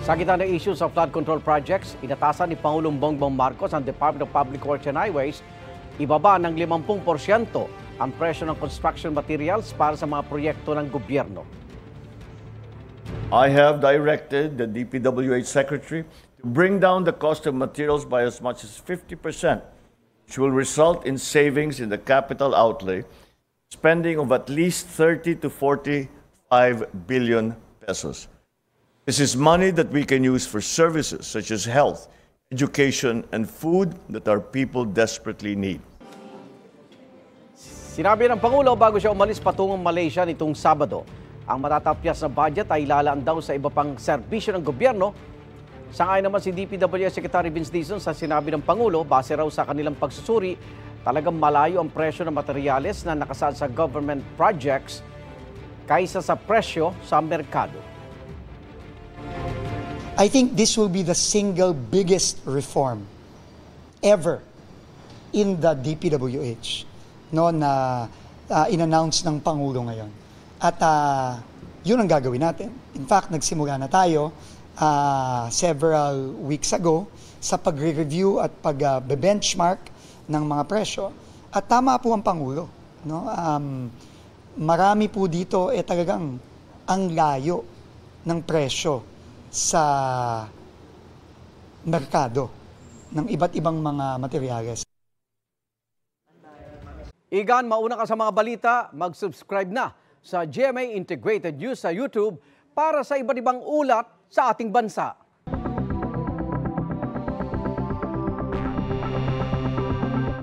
Sa gitna ng issue sa flood control projects, inatasan ni Pangulong Bongbong Marcos ang Department of Public Works and Highways ibaba ng 50% ang presyo ng construction materials para sa mga proyekto ng gobyerno. I have directed the DPWH Secretary to bring down the cost of materials by as much as 50%, which will result in savings in the capital outlay, spending of at least 30 to 45 billion pesos. This is money that we can use for services such as health, education, and food that our people desperately need. Sinabi ng Pangulo bago siya umalis patungong Malaysia nitong Sabado, ang matatapyas na budget ay ilalaan daw sa iba pang serbisyo ng gobyerno. Sangayon naman si DPWH Secretary Vince Dizon sa sinabi ng Pangulo, base raw sa kanilang pagsusuri, talagang malayo ang presyo ng materyales na nakasaad sa government projects kaysa sa presyo sa merkado. I think this will be the single biggest reform ever in the DPWH, no, na in-announce ng Pangulo ngayon. At yun ang gagawin natin. In fact, nagsimula na tayo several weeks ago sa pagre-review at pag-benchmark ng mga presyo. At tama po ang Pangulo. No? Marami po dito talagang ang layo ng presyo sa merkado ng iba't ibang mga materyales. Igan, mauna ka sa mga balita, mag-subscribe na sa GMA Integrated News sa YouTube para sa iba't ibang ulat sa ating bansa.